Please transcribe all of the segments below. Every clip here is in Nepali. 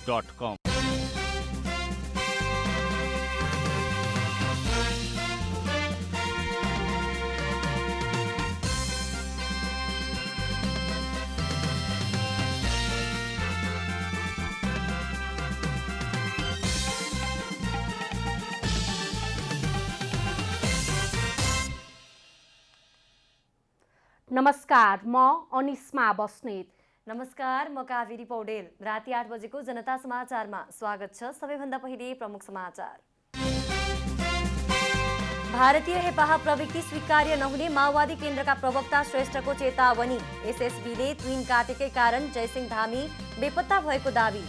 www.news.com। नमस्कार, म अनिस्मा बस्नेत। नमस्कार, म कावेरी पौडेल। राति 8 बजेको जनता समाचारमा स्वागत छ। सबैभन्दा पहिले प्रमुख समाचार। भारतीय हेपाहा प्रवृत्ति स्वीकार्य नहुने माओवादी केन्द्रका प्रवक्ता श्रेष्ठको चेतावनी। एसएसबीले ट्विन काटेकै कारण जयसिंह धामी बेपत्ता भएको दावी।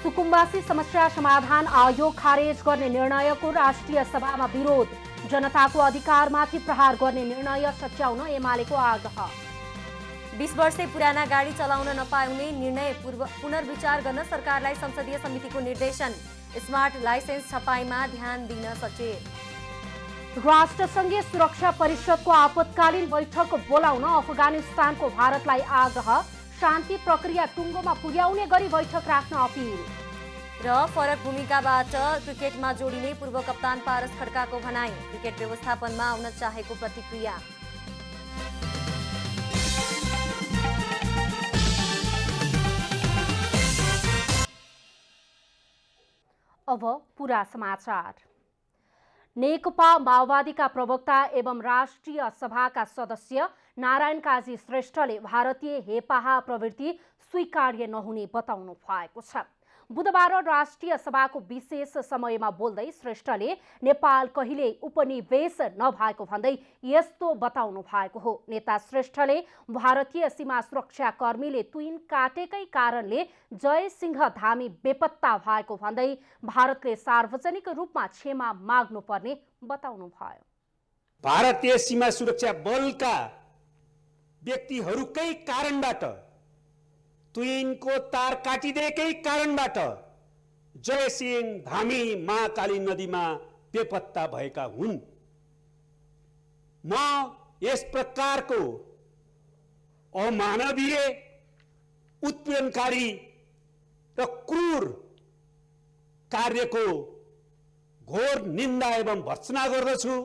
सुकुम्बासी समस्या समाधान आयोग खारेज गर्ने निर्णयको राष्ट्रिय सभामा विरोध। जनताको अधिकारमाथि प्रहार गर्ने निर्णय सच्याउन एमालेको आग्रह। 20 वर्षे पुराना गाडी चलाउन नपाउने निर्णय पुनर्विचार गर्न सरकारलाई संसदीय समितिको निर्देशन। स्मार्ट लाइसेन्स छपाईमा ध्यान दिन सचेत। राष्ट्रसङ्घीय सुरक्षा परिषदको आपतकालीन बैठक बोलाउन अफगानिस्तानको भारतलाई आग्रह। शान्ति प्रक्रिया टुङ्गोमा पुर्याउने गरी बैठक राख्न अपिल। र फरक भूमिकाबाट क्रिकेटमा जोडिने पूर्व कप्तान पारस खड्काको भनाई। क्रिकेट व्यवस्थापनमा आउन चाहेको प्रतिक्रिया। अब पूरा समाचार। नेकपा माओवादीका प्रवक्ता एवं राष्ट्रिय सभाका सदस्य नारायण काजी श्रेष्ठले भारतीय हेपाहा प्रवृत्ति स्वीकार्य नहुने बताउनु भएको छ। बुधबार राष्ट्रिय सभाको विशेष समयमा बोल्दै श्रेष्ठले नेपाल कहिले उपनिवेश नभएको भन्दै यस्तो बताउनु भएको हो। नेता श्रेष्ठले भारतीय सीमा सुरक्षा कर्मीले तुइन काटेकै कारणले जयसिंह धामी बेपत्ता भएको भन्दै भारतले सार्वजनिक रूपमा क्षमा माग्नुपर्ने बताउनु भयो। भारतीय सीमा सुरक्षा बलका व्यक्तिहरूकै कारणबाट, तुइनको तार काटिदिएकै कारणबाट जयसिंह धामी महाकाली नदीमा बेपत्ता भएका हुन्। म यस प्रकारको अमानवीय, उत्पीडनकारी र क्रूर कार्यको घोर निन्दा एवं भर्त्सना गर्दछु।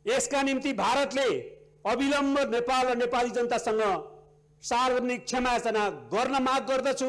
यसका निम्ति भारतले अविलम्ब नेपाल र नेपाली जनतासँग सार्वजनिक क्षमायाचना गर्न माग गर्दछु।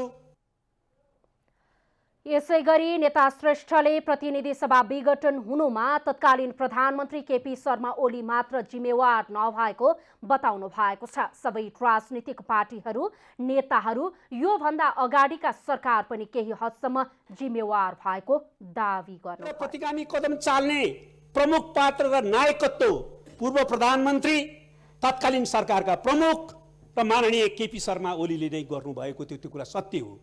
यसैगरी नेता श्रेष्ठले प्रतिनिधि सभा विघटन हुनुमा तत्कालीन प्रधानमन्त्री केपी शर्मा ओली मात्र जिम्मेवार नभएको बताउनु भएको छ। सबै राजनीतिक पार्टीहरू, नेताहरू, यो भन्दा अगाडिका सरकार पनि केही हदसम्म जिम्मेवार भएको दावी गर्नु। प्रतिगामी कदम चाल्ने प्रमुख पात्र र नायकत्व पूर्व प्रधानमन्त्री, तत्कालीन सरकारका प्रमुख र माननीय केपी शर्मा ओलीले नै गर्नुभएको त्यो कुरा सत्य हो।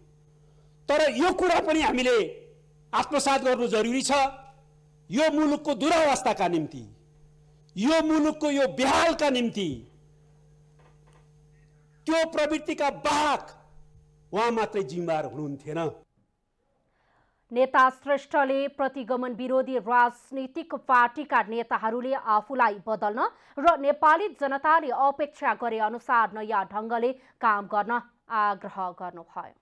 तर यो कुरा पनि हामीले आत्मसात गर्नु जरुरी छ। यो मुलुकको दुरावस्थाका निम्ति, यो मुलुकको यो बेहालका निम्ति त्यो प्रवृत्तिका बाहक उहाँ मात्रै जिम्मेवार हुनुहुन्थेन। नेता श्रेष्ठले प्रतिगमन विरोधी राजनीतिक पार्टीका नेताहरूले आफूलाई बदल्न र नेपाली जनताले अपेक्षा गरे अनुसार नयाँ ढङ्गले काम गर्न आग्रह गर्नुभयो।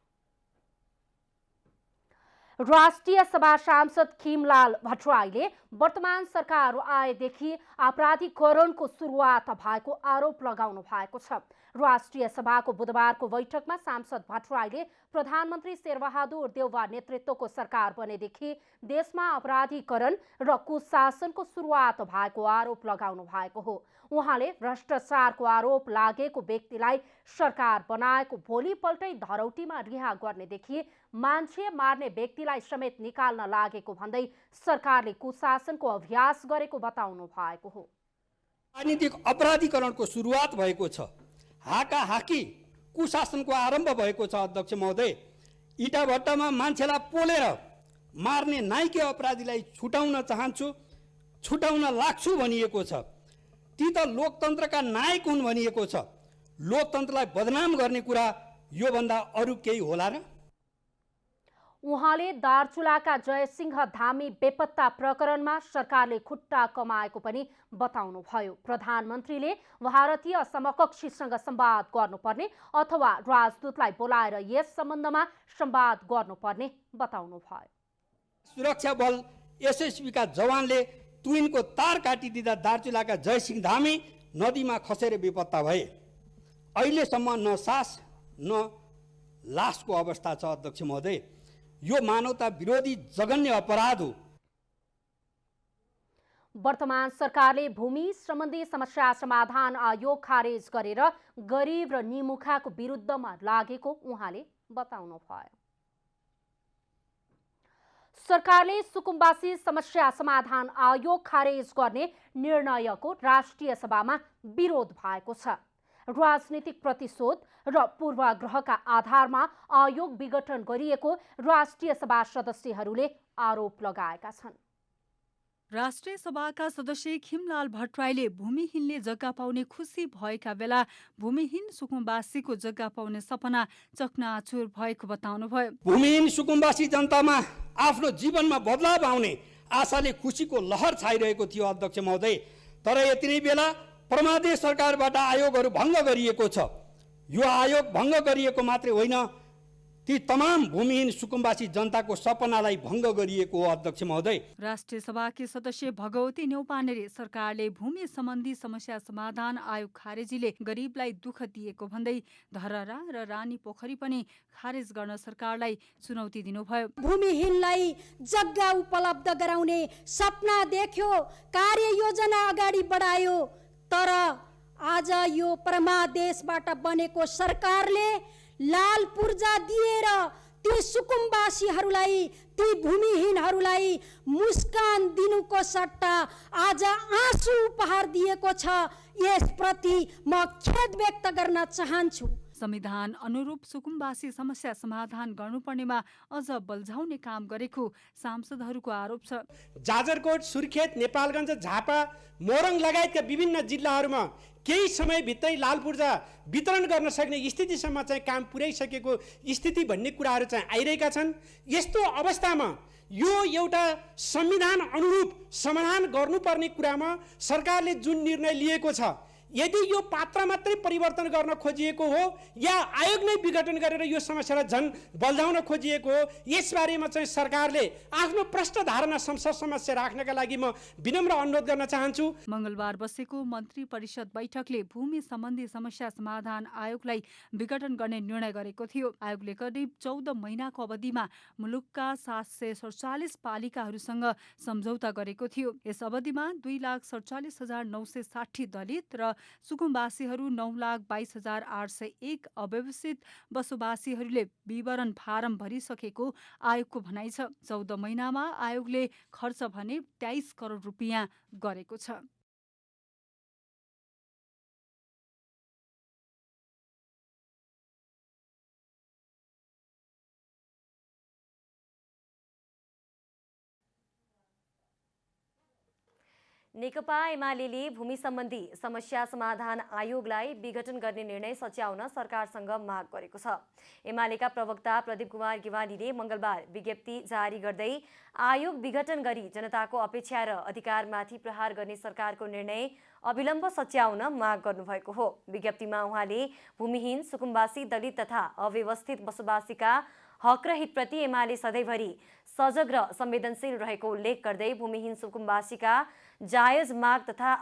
राष्ट्रिय सभा सांसद खिमलाल भट्टराईले वर्तमान सरकार आएदेखि आपराधिकरणको सुरुवात भएको आरोप लगाउनु भएको छ। राष्ट्रिय सभाको बुधबारको बैठकमा सांसद भट्टराईले प्रधानमन्त्री शेरबहादुर देउवा नेतृत्वको सरकार बनेदेखि देशमा अपराधीकरण र कुशासनको सुरुवात भएको आरोप लगाउनु भएको हो। उहाँले भ्रष्टाचारको आरोप लागेको व्यक्तिलाई सरकार बनाएको भोलिपल्टै धरौटीमा रिहा गर्नेदेखि मान्छे मार्ने व्यक्तिलाई समेत निकाल्न लागेको भन्दै सरकारले कुशासनको अभ्यास गरेको बताउनु भएको हो। राजनीतिक अपराधीकरणको सुरुवात भएको छ। हाकाहाकी कुशासनको आरम्भ भएको छ। अध्यक्ष महोदय, इटाभट्टामा मान्छेलाई पोलेर मार्ने नाइके अपराधीलाई छुटाउन चाहन्छु, छुटाउन लाग्छु भनिएको छ। ती त लोकतन्त्रका नायक हुन् भनिएको छ। लोकतन्त्रलाई बदनाम गर्ने कुरा यो भन्दा अरू केही होला र? उहाँले दार्चुलाका जयसिंह धामी बेपत्ता प्रकरणमा सरकारले खुट्टा कमाएको पनि बताउनुभयो। प्रधानमन्त्रीले भारतीय समकक्षीसँग संवाद गर्नुपर्ने अथवा राजदूतलाई बोलाएर यस सम्बन्धमा संवाद गर्नुपर्ने बताउनुभयो। सुरक्षा बल एसएसबीका जवानले तुइनको तार काटिदिँदा दार्चुलाका जयसिंह धामी नदीमा खसेर बेपत्ता भए। अहिलेसम्म न सास न लासको अवस्था छ। अध्यक्ष महोदय, यो मानवता विरोधी जघन्य अपराध हो। वर्तमान सरकारले भूमि सम्बन्धी समस्या समाधान आयोग खारेज गरेर गरिब र निमुखाको विरुद्धमा लागेको उहाँले बताउनुभयो। सरकारले सुकुम्बासी समस्या समाधान आयोग खारेज गर्ने निर्णयको राष्ट्रिय सभामा विरोध भएको छ। राजनीतिक प्रतिशोध र पूर्वाग्रहका आधारमा आयोग विघटन गरिएको राष्ट्रिय सभा सदस्यहरूले आरोप लगाएका छन्। राष्ट्रिय सभाका सदस्य खिमलाल भट्टराईले भूमिहीनले जग्गा पाउने खुसी भएका बेला भूमिहीन सुकुम्बासीको जग्गा पाउने सपना चकनाचुर भएको बताउनुभयो। भूमिहीन सुकुम्बासी जनतामा आफ्नो जीवनमा बदलाव आउने आशाले खुसीको लहर छाइरहेको थियो। अध्यक्ष महोदय, तर यति नै बेला परमादेश सरकारबाट आयोगहरू भङ्ग गरिएको छ। यो आयोग भङ्ग गरिएको मात्रै होइन, ती तमाम भूमिहीन सुकुम्बासी जनताको सपनालाई भङ्ग गरिएको हो। अध्यक्ष महोदय, राष्ट्रिय सभाकी सदस्य भगवती न्यौपानेले सरकारले भूमि सम्बन्धी समस्या समाधान आयोग खारेजीले गरिबलाई दुःख दिएको भन्दै धरहरा र रानी पोखरी पनि खारेज गर्न सरकारलाई चुनौती दिनुभयो। भूमिहीनलाई जग्गा उपलब्ध गराउने सपना देख्यो, कार्ययोजना अगाडि बढायो, तर आज यो परमादेशबाट बनेको सरकारले लाल पूर्जा दिएर ती सुकुम्बासीहरूलाई, ती भूमिहीनहरूलाई मुस्कान दिनुको सट्टा आज आँसु उपहार दिएको छ। यसप्रति म खेद व्यक्त गर्न चाहन्छु। संविधान अनुरूप सुकुम्बासी समस्या समाधान गर्नुपर्नेमा अझ बल्झाउने काम गरेको सांसदहरूको आरोप छ। जाजरकोट, सुर्खेत, नेपालगञ्ज, झापा, मोरङ लगायतका विभिन्न जिल्लाहरूमा केही समयभित्रै लाल पूर्जा वितरण गर्न सक्ने स्थितिसम्म चाहिँ काम पुर्याइसकेको स्थिति भन्ने कुराहरू चाहिँ आइरहेका छन्। यस्तो अवस्थामा यो एउटा संविधान अनुरूप समाधान गर्नुपर्ने कुरामा सरकारले जुन निर्णय लिएको छ, यदि यो पात्र मात्रै परिवर्तन गर्न खोजिएको हो या आयोग नै विघटन गरेर यो समस्यालाई झन् बल्झाउन खोजिएको हो, यसबारेमा चाहिँ सरकारले आफ्नो प्रष्ट धारणा संसद समस्या राख्नका लागि म विनम्र अनुरोध गर्न चाहन्छु। मंगलबार बसेको मन्त्री परिषद बैठकले भूमि सम्बन्धी समस्या समाधान आयोगलाई विघटन गर्ने निर्णय गरेको थियो। आयोगले करिब 14 महिनाको अवधिमा मुलुकका 747 पालिकाहरूसँग सम्झौता गरेको थियो। यस अवधिमा 2,47,960 दलित र सुकुम्बासीहरू 9,22,801 अव्यवस्थित बसोबासीहरूले विवरण फारम भरिसकेको आयोगको भनाइ छ। 14 महिनामा आयोगले खर्च भने 23 करोड रुपियाँ गरेको छ। नेकपा एमाले भूमि सम्बन्धी समस्या समाधान आयोगलाई विघटन गर्ने निर्णय सच्याउन सरकारसँग माग गरेको छ। एमालेका प्रवक्ता प्रदीप कुमार गिवानीले मंगलबार विज्ञप्ति जारी गर्दै आयोग विघटन गरी जनताको अपेक्षा र अधिकारमाथि प्रहार गर्ने सरकारको निर्णय अविलम्ब सच्याउन माग गर्नुभएको हो। विज्ञप्तिमा उहाँले भूमिहीन, सुकुम्बासी, दलित तथा अव्यवस्थित बसोबासीका हक र हितप्रति एमाले सधैँभरि सजग र संवेदनशील रहेको उल्लेख गर्दै भूमिहीन सुकुम्बासीका जायज माग तथा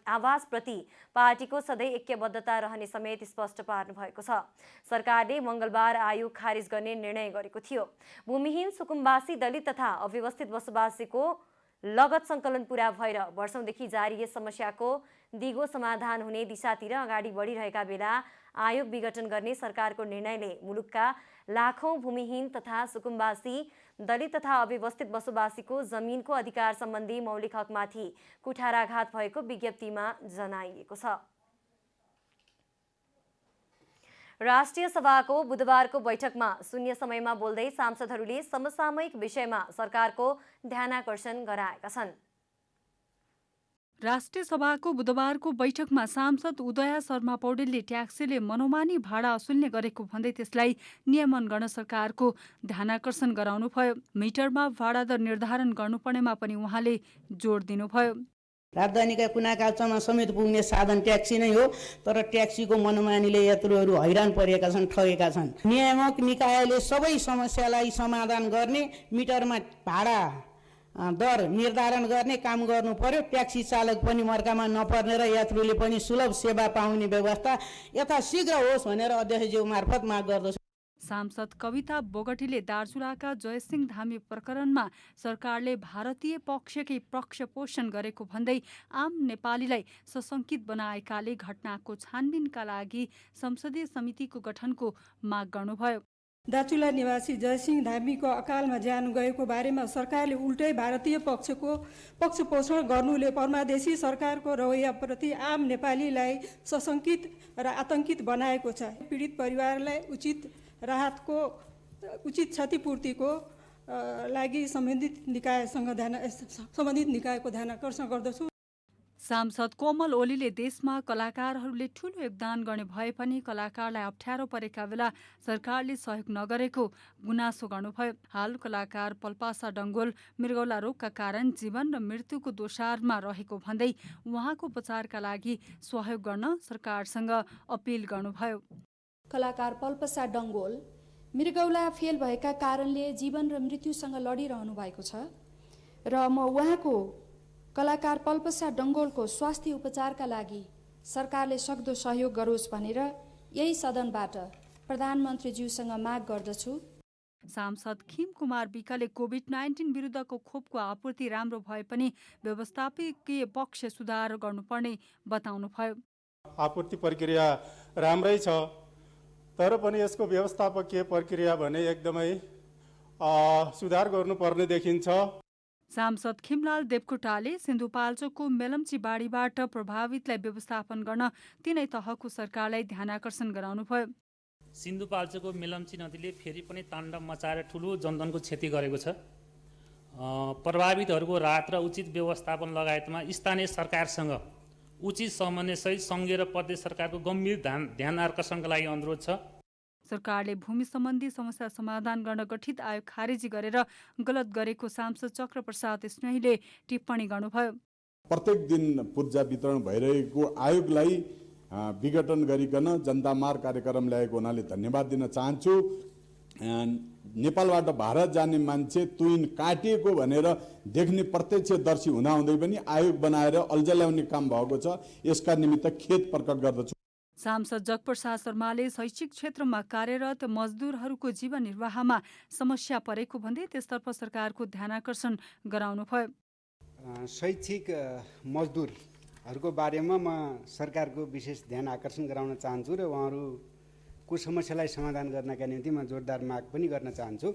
आवाज प्रति पार्टीको सधैँ ऐक्यबद्धता रहने समेत स्पष्ट पार्नु भएको छ। सरकारले मंगलबार आयोग खारिज गर्ने निर्णय गरेको थियो। भूमिहीन, सुकुम्बासी, दलित तथा अव्यवस्थित बसोबासीको लगत सङ्कलन पूरा भएर वर्षौंदेखि जारी यस समस्याको दिगो समाधान हुने दिशातिर अगाडि बढिरहेका बेला आयोग विघटन गर्ने सरकारको निर्णयले मुलुकका लाखौं भूमिहीन तथा सुकुम्बासी, दलित तथा अव्यवस्थित बसोबासीको जमिनको अधिकार सम्बन्धी मौलिक हकमाथि कुठाराघात भएको विज्ञप्तिमा जनाइएको छ। राष्ट्रिय सभाको बुधबारको बैठकमा शून्य समयमा बोल्दै सांसदहरूले समसामयिक विषयमा सरकारको ध्यानाकर्षण गराएका छन्। राष्ट्रिय सभाको बुधबारको बैठकमा सांसद उदय शर्मा पौडेलले ट्याक्सीले मनोमानी भाडा असुल्ने गरेको भन्दै त्यसलाई नियमन गर्न सरकारको ध्यानाकर्षण गराउनुभयो। मिटरमा भाडा दर निर्धारण गर्नुपर्नेमा पनि उहाँले जोड दिनुभयो। राजधानीका कुना काप्चामा समेत पुग्ने साधन ट्याक्सी नै हो, तर ट्याक्सीको मनोमानीले यात्रुहरू हैरान परेका छन्, ठगेका छन्। नियामक निकायले सबै समस्यालाई समाधान गर्ने, मिटरमा भाडा दर निर्धारण गर्ने काम गर्नु पर्यो। ट्याक्सी चालक पनि मर्कामा नपर्ने र यात्रुले पनि सुलभ सेवा पाउने व्यवस्था यथाशीघ्र होस् भनेर अध्यक्षज्यू मार्फत माग गर्दछु। सांसद कविता बोगटीले दार्चुलाका जयसिंह धामी प्रकरणमा सरकारले भारतीय पक्षकै पक्षपोषण गरेको भन्दै आम नेपालीलाई सशंकित बनाएकाले घटनाको छानबिनका लागि संसदीय समितिको गठनको माग गर्नुभयो। दार्चुला निवासी जयसिंह धामीको अकालमा ज्यान गएको बारेमा सरकारले उल्टै भारतीय पक्षको पक्षपोषण गर्नुले परमादेशी सरकारको रवैयाप्रति आम नेपालीलाई सशंकित र आतंकित बनाएको छ। पीडित परिवारलाई उचित राहतको उचित क्षतिपूर्तिको लागि सम्बन्धित निकायको ध्यानाकर्षण गर्दछु। सांसद कोमल ओलीले देशमा कलाकारहरूले ठूलो योगदान गर्ने भए पनि कलाकारलाई अप्ठ्यारो परेका बेला सरकारले सहयोग नगरेको गुनासो गर्नुभयो। हाल कलाकार पल्पासा डङ्गोल मृगौला रोगका कारण जीवन र मृत्युको दोषारमा रहेको भन्दै उहाँको उपचारका लागि सहयोग गर्न सरकारसँग अपिल गर्नुभयो। कलाकार पल्पसा डङ्गोल मृगौला फेल भएका कारणले जीवन र मृत्युसँग लडिरहनु भएको छ र म उहाँको कलाकार पल्पसा डङ्गोलको स्वास्थ्य उपचारका लागि सरकारले सक्दो सहयोग गरोस् भनेर यही सदनबाट प्रधानमन्त्रीज्यूसँग माग गर्दछु। सांसद खिम कुमार विकले कोभिड-19 विरुद्धको खोपको आपूर्ति राम्रो भए पनि व्यवस्थापकीय पक्ष सुधार गर्नुपर्ने बताउनुभयो। आपूर्ति प्रक्रिया राम्रै छ, तर पनि यसको व्यवस्थापकीय प्रक्रिया भने एकदमै सुधार गर्नुपर्ने देखिन्छ। सांसद खिमलाल देवकोटाले सिन्धुपाल्चोकको मेलम्ची बाढीबाट प्रभावितलाई व्यवस्थापन गर्न तीनै तहको सरकारलाई ध्यानाकर्षण गराउनुभयो। सिन्धुपाल्चोकको मेलम्ची नदीले फेरि पनि ताण्डव मचाएर ठुलो जनधनको क्षति गरेको छ। प्रभावितहरूको राहत र उचित व्यवस्थापन लगायतमा स्थानीय सरकारसँग उचित समन्वयसहित सङ्घीय र प्रदेश सरकारको गम्भीर ध्यान आकर्षणका लागि अनुरोध छ। सरकारले भूमि सम्बन्धी समस्या समाधान गर्न गठित आयोग खारेजी गरेर गलत गरेको सांसद चक्र प्रसाद स्नेहीले टिप्पणी गर्नुभयो। प्रत्येक दिन पूर्जा वितरण भइरहेको आयोगलाई विघटन गरिकन जनता मार कार्यक्रम ल्याएको हुनाले धन्यवाद दिन चाहन्छु। नेपालबाट भारत जाने मान्छे तुइन काटिएको भनेर देख्ने प्रत्यक्षदर्शी हुँदाहुँदै पनि आयोग बनाएर अल्झल्याउने काम भएको छ। यसका निमित्त खेद प्रकट गर्दछु। सांसद जगप्रसाद शर्माले शैक्षिक क्षेत्रमा कार्यरत मजदुरहरूको जीवन निर्वाहमा समस्या परेको भन्दै त्यसतर्फ सरकारको ध्यानाकर्षण गराउनुभयो। शैक्षिक मजदुरहरूको बारेमा म सरकारको विशेष ध्यान आकर्षण गराउन चाहन्छु र उहाँहरूको समस्यालाई समाधान गर्नका निम्ति म जोरदार माग पनि गर्न चाहन्छु।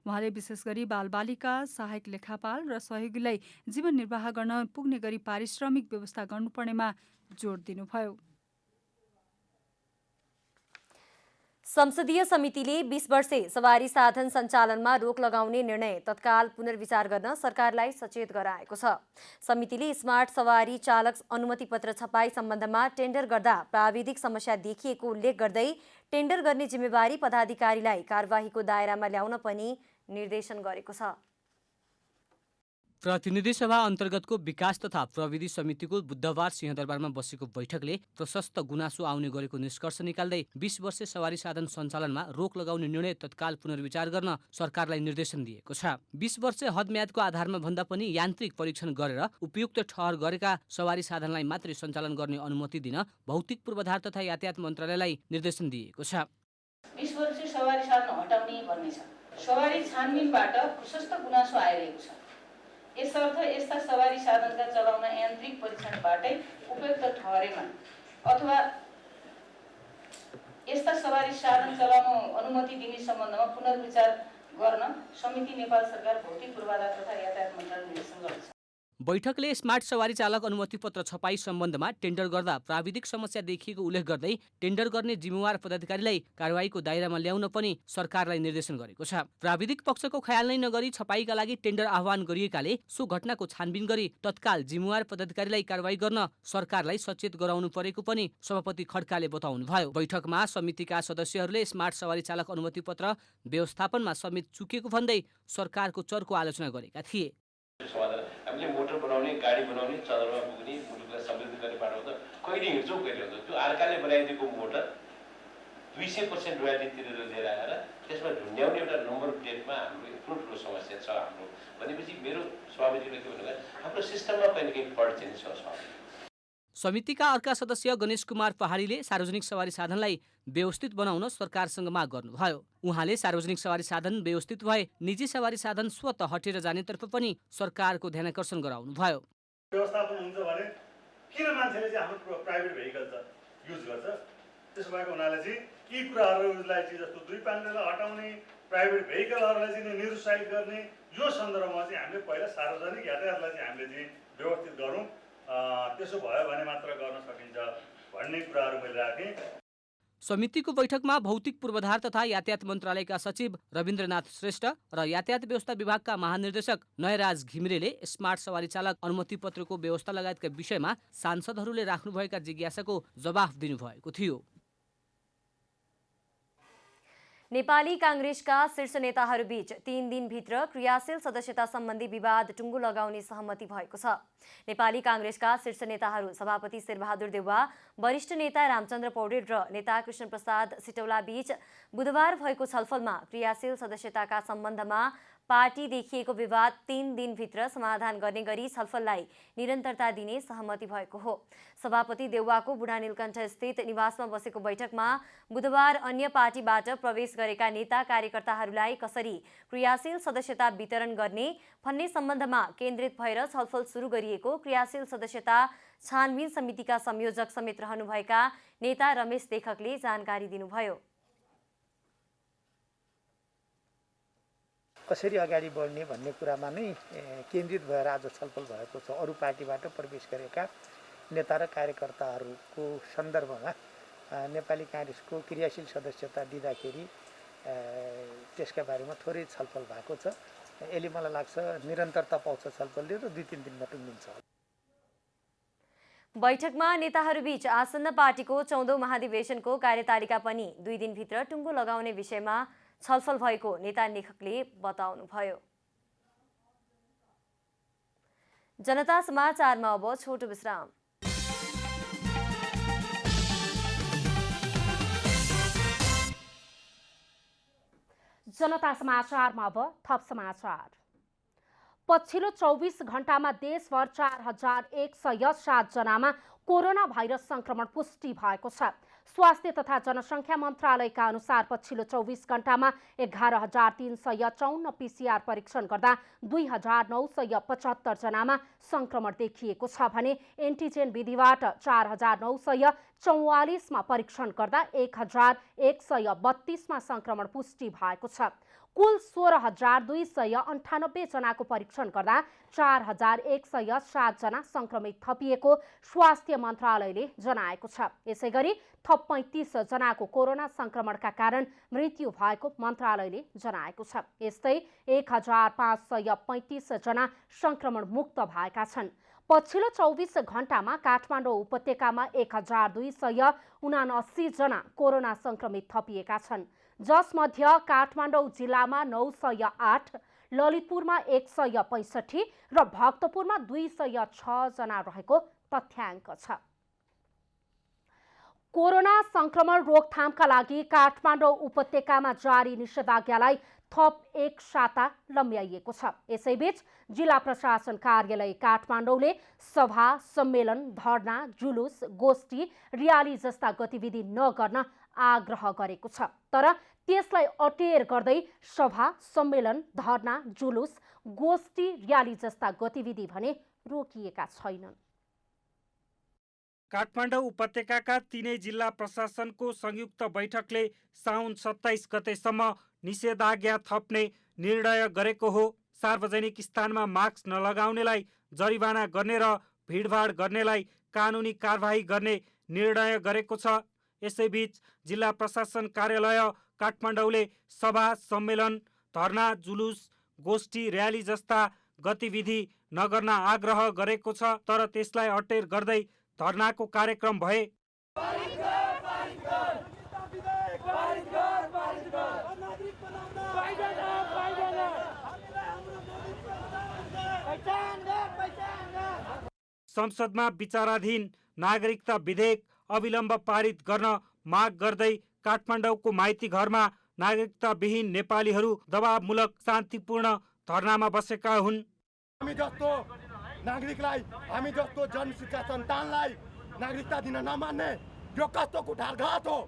उहाँले विशेष गरी बालबालिका सहायक लेखापाल र सहयोगीलाई जीवन निर्वाह गर्न पुग्ने गरी पारिश्रमिक व्यवस्था गर्नुपर्नेमा जोड दिनुभयो। संसदीय समितिले 20 वर्षे सवारी साधन सञ्चालनमा रोक लगाउने निर्णय तत्काल पुनर्विचार गर्न सरकारलाई सचेत गराएको छ। समितिले स्मार्ट सवारी चालक अनुमति पत्र छपाई सम्बन्धमा टेन्डर गर्दा प्राविधिक समस्या देखिएको उल्लेख गर्दै टेन्डर गर्ने जिम्मेवारी पदाधिकारीलाई कारबाहीको दायरामा ल्याउन पनि निर्देशन गरेको छ। प्रतिनिधि सभा अन्तर्गतको विकास तथा प्रविधि समितिको बुधबार सिंहदरबारमा बसेको बैठकले प्रशस्त गुनासो आउने गरेको निष्कर्ष निकाल्दै 20 वर्षे सवारी साधन सञ्चालनमा रोक लगाउने निर्णय तत्काल पुनर्विचार गर्न सरकारलाई निर्देशन दिएको छ। 20 वर्षे हदम्यादको आधारमा भन्दा पनि यान्त्रिक परीक्षण गरेर उपयुक्त ठहर गरेका सवारी साधनलाई मात्रै सञ्चालन गर्ने अनुमति दिन भौतिक पूर्वाधार तथा यातायात मन्त्रालयलाई निर्देशन दिएको छ। 20 वर्षे सवारी साधन हटाउने भन्ने छ। सवारी छानबिनबाट प्रशस्त गुनासो आइरहेको छ। यसर्थ यस्ता सवारी साधनका चलाउन यान्त्रिक परीक्षणबाटै उपयुक्त ठहरेमा अथवा यस्ता सवारी साधन चलाउन अनुमति दिने सम्बन्धमा पुनर्विचार गर्न समिति नेपाल सरकार भौतिक पूर्वाधार तथा यातायात मन्त्रालय निर्देशन गर्छ। बैठकले स्मार्ट सवारी चालक अनुमति पत्र छपाई सम्बन्धमा टेन्डर गर्दा प्राविधिक समस्या देखिएको उल्लेख गर्दै टेन्डर गर्ने जिम्मेवार पदाधिकारीलाई कारबाहीको दायरामा ल्याउन पनि सरकारलाई निर्देशन गरेको छ। प्राविधिक पक्षको ख्याल नै नगरी छपाईका लागि टेन्डर आह्वान गरिएकाले सो घटनाको छानबिन गरी तत्काल जिम्मेवार पदाधिकारीलाई कारबाही गर्न सरकारलाई सचेत गराउनु परेको पनि सभापति खड्काले बताउनुभयो। बैठकमा समितिका सदस्यहरूले स्मार्ट सवारी चालक अनुमति पत्र व्यवस्थापनमा समेत चुकेको भन्दै सरकारको चर्को आलोचना गरेका थिए। हामीले मोटर बनाउने, गाडी बनाउने, चन्द्रमा पुग्ने, मुलुकलाई समृद्ध गर्ने बाटो त कहिले हिँड्छौँ कहिले हुन्छ। त्यो अर्काले बनाइदिएको मोटर 200% रोयल्टी तिरेर लिएर आएर त्यसमा ढुन्ड्याउने एउटा नम्बर प्लेटमा हाम्रो यत्रो ठुलो समस्या छ हाम्रो भनेपछि मेरो स्वामीजीले के भन्नुभयो, हाम्रो सिस्टममा कहिले कहीँ फल्ट चाहिँ छ। समितिका अर्का सदस्य गणेश कुमार पहाडीले सार्वजनिक सवारी साधनलाई व्यवस्थित बनाउन सरकारसँग माग गर्नुभयो। उहाँले सार्वजनिक सवारी साधन व्यवस्थित भए निजी सवारी साधन स्वतः हटेर जानेतर्फ पनि सरकारको ध्यानाकर्षण गराउनुभयो। व्यवस्थापन हुन्छ भने किन मान्छेले चाहिँ आफ्नो प्राइभेट भेहिकल युज गर्छ? त्यसो भएको हुनाले चाहिँ यी कुराहरूलाई चाहिँ जस्तो 2 पाङ्ग्रालाई हटाउने, प्राइभेट भेहिकलहरूलाई चाहिँ निरुत्साहित गर्ने, यो सन्दर्भमा चाहिँ हामीले पहिला सार्वजनिक यातायातलाई चाहिँ हामीले चाहिँ व्यवस्थित गरौँ। त्यसो भयो भने मात्र गर्न सकिन्छ भन्ने कुराहरू मैले राखेँ। समितिको बैठकमा भौतिक पूर्वाधार तथा यातायात मन्त्रालयका सचिव रविन्द्रनाथ श्रेष्ठ र यातायात व्यवस्था विभागका महानिर्देशक नयराज घिमिरेले स्मार्ट सवारी चालक अनुमति पत्रको व्यवस्था लगायतका विषयमा सांसदहरूले राख्नुभएका जिज्ञासाको जवाफ दिनुभएको थियो। नेपाली कांग्रेसका शीर्ष नेताहरूबीच 3 दिनभित्र क्रियाशील सदस्यता सम्बन्धी विवाद टुङ्गो लगाउने सहमति भएको छ। नेपाली कांग्रेसका शीर्ष नेताहरू सभापति शेरबहादुर देउवा, वरिष्ठ नेता रामचन्द्र पौडेल र नेता कृष्णप्रसाद सिटौला बीच बुधबार भएको छलफलमा क्रियाशील सदस्यताका सम्बन्धमा पार्टी देखिएको विवाद 3 दिनभित्र समाधान गर्ने गरी छलफललाई निरन्तरता दिने सहमति भएको हो। सभापति देउवाको बुढा नीलकण्ठ स्थित निवासमा बसेको बैठकमा बुधबार अन्य पार्टीबाट प्रवेश गरेका नेता कार्यकर्ताहरूलाई कसरी क्रियाशील सदस्यता वितरण गर्ने भन्ने सम्बन्धमा केन्द्रित भएर छलफल सुरु गरिएको क्रियाशील सदस्यता छानबिन समितिका संयोजक समेत रहनुभएका नेता रमेश लेखकले जानकारी दिनुभयो। कसरी अगाडि बढ्ने भन्ने कुरामा नै केन्द्रित भएर आज छलफल भएको छ। अरू पार्टीबाट प्रवेश गरेका नेता र कार्यकर्ताहरूको सन्दर्भमा नेपाली कांग्रेसको क्रियाशील सदस्यता दिँदाखेरि त्यसका बारेमा थोरै छलफल भएको छ। यसले मलाई लाग्छ निरन्तरता पाउँछ छलफलले र 2-3 दिनमा टुङ्गिन्छ। बैठकमा नेताहरूबीच आसन्न पार्टीको 14औं महाधिवेशनको कार्यतालिका पनि 2 दिनभित्र टुङ्गो लगाउने विषयमा छलफल भएको नेता लेखकले बताउनुभयो। जनता समाचारमा अब छोटो विश्राम। जनता समाचारमा अब थप समाचार। पछिल्लो 24 घण्टामा देशभर 4107 जनामा कोरोना भाइरस संक्रमण पुष्टि भएको छ। स्वास्थ्य तथा जनसङ्ख्या मन्त्रालयका अनुसार पछिल्लो 24 घण्टामा 11354 पीसीआर परीक्षण गर्दा 2975 जनामा संक्रमण देखिएको छ भने एन्टिजेन विधिबाट 4944 मा परीक्षण गर्दा 1132 मा संक्रमण पुष्टि भएको छ। कुल 16298 जनाको परीक्षण गर्दा 4107 जना संक्रमित थपिएको स्वास्थ्य मन्त्रालयले जनाएको छ। यसैगरी थप 35 जनाको कोरोना संक्रमणका कारण मृत्यु भएको मन्त्रालयले जनाएको छ। यस्तै 1535 जना संक्रमण मुक्त भएका छन्। पछिल्लो 24 घण्टामा काठमाडौँ उपत्यकामा 1279 जना कोरोना संक्रमित थपिएका छन्, जसमध्ये काठमाडौँ जिल्लामा 908, ललितपुरमा 165 र भक्तपुरमा 206 जना रहेको तथ्याङ्क छ। कोरोना संक्रमण रोकथामका लागि काठमाडौँ उपत्यकामा जारी निषेधाज्ञालाई थप 1 साता लम्ब्याइएको छ। यसैबीच जिल्ला प्रशासन कार्यालय काठमाडौँले सभा, सम्मेलन, धरना, जुलुस, गोष्ठी, र्याली जस्ता गतिविधि नगर्न आग्रह गरेको छ। तर त्यसलाई अटेर गर्दै सभा, सम्मेलन, धरना, जुलुस, गोष्ठी, र्याली जस्ता गतिविधि भने रोकिएका छैनन्। काठमाडौँ उपत्यकाका 3 जिल्ला प्रशासनको संयुक्त बैठकले साउन 27 गतेसम्म निषेधाज्ञा थप्ने निर्णय गरेको हो। सार्वजनिक स्थानमा मास्क नलगाउनेलाई जरिवाना गर्ने र भिडभाड गर्नेलाई कानुनी कारबाही गर्ने निर्णय गरेको छ। यसैबीच जिल्ला प्रशासन कार्यालय काठमाडौँले सभा, सम्मेलन, धरना, जुलुस, गोष्ठी, र्याली जस्ता गतिविधि नगर्न आग्रह गरेको छ। तर त्यसलाई अटेर गर्दै धरनाको कार्यक्रम भए। संसदमा विचाराधीन नागरिकता विधेयक अविलम्ब पारित गर्न माग गर्दै काठमाडौँको माइती घरमा नागरिकताविहीन नेपालीहरू दबावमूलक शान्तिपूर्ण धरनामा बसेका हुन्। हामी जस्तो नागरिकलाई, हामी जस्तो जनशिक्षा सन्तानलाई नागरिकता दिन नमान्ने यो कस्तो कुठारघात हो,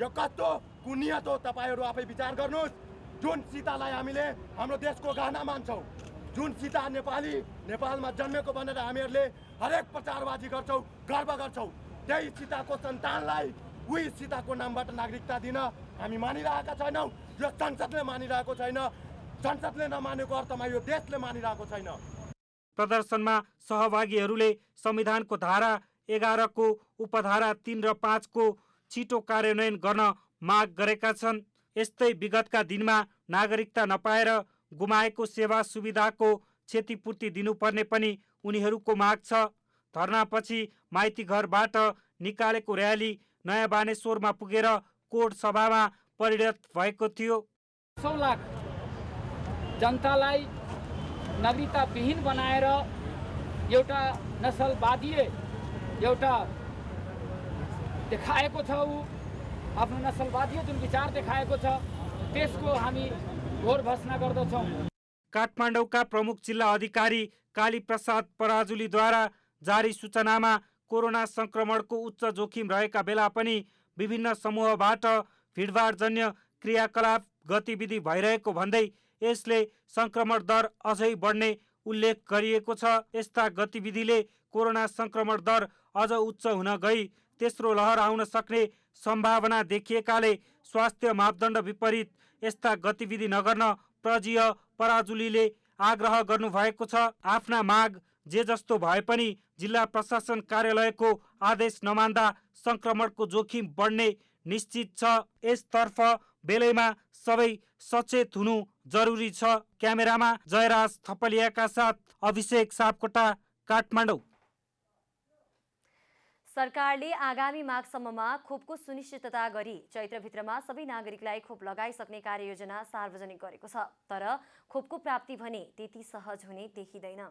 यो कस्तो कुनियत हो? तपाईँहरू आफै विचार गर्नुहोस्। जुन सीतालाई हामीले हाम्रो देशको गहना मान्छौँ, जुन सीता नेपालमा जन्मेको भनेर हामीहरूले हरेक प्रचारबाजी गर्छौँ, गर्व गर्छौँ, त्यही सीताको सन्तानलाई उही सीताको नामबाट नागरिकता दिन हामी मानिरहेका छैनौँ। यो संसदले मानिरहेको छैन। संसदले नमानेको अर्थमा यो देशले मानिरहेको छैन। प्रदर्शनमा सहभागीहरूले संविधानको धारा 11 को उपधारा 3 र 5 को छिटो कार्यान्वयन गर्न माग गरेका छन्। यस्तै विगतका दिनमा नागरिकता नपाएर गुमाएको सेवा सुविधाको क्षतिपूर्ति दिनुपर्ने पनि उनीहरूको माग छ। धरनापछि माइती घरबाट निकालेको र्याली नयाँ बानेश्वरमा पुगेर कोड सभामा परिणत भएको थियो। 100 लाख जनतालाई नागरिकता विहीन बनाएर एउटा नस्लवादीय एउटा देखाएको छ, ऊ आफ्नो नस्लवादीय जुन विचार देखाएको छ त्यसको हामी घोर भर्त्सना गर्दछौँ। काठमाडौँका प्रमुख जिल्ला अधिकारी काली प्रसाद पराजुलीद्वारा जारी सूचनामा कोरोना संक्रमणको उच्च जोखिम रहेका बेला पनि विभिन्न समूहबाट भिडभाडजन्य क्रियाकलाप गतिविधि भइरहेको भन्दै यसले संक्रमण दर अझै बढ्ने उल्लेख गरिएको छ। यस्ता गतिविधिले कोरोना संक्रमण दर अझ उच्च हुन गई तेस्रो लहर आउन सक्ने सम्भावना देखिएकाले स्वास्थ्य मापदण्ड विपरीत यस्ता गतिविधि नगर्न प्रजीय पराजुलीले आग्रह गर्नुभएको छ। आफ्ना माग जे जस्तो भए पनि जिल्ला प्रशासन कार्यालयको आदेश नमान्दा संक्रमणको जोखिम बढ्ने निश्चित छ। यसतर्फ बेलैमा सबै सचेत हुनु जरुरी छ। क्यामेरामा जयराज थपलियाका साथ अभिषेक सापकोटा, काठमाडौँ। सरकारले आगामी माघसम्ममा खोपको सुनिश्चितता गरी चैत्रभित्रमा सबै नागरिकलाई खोप लगाइसक्ने कार्ययोजना सार्वजनिक गरेको छ। तर खोपको प्राप्ति भने त्यति सहज हुने देखिँदैन।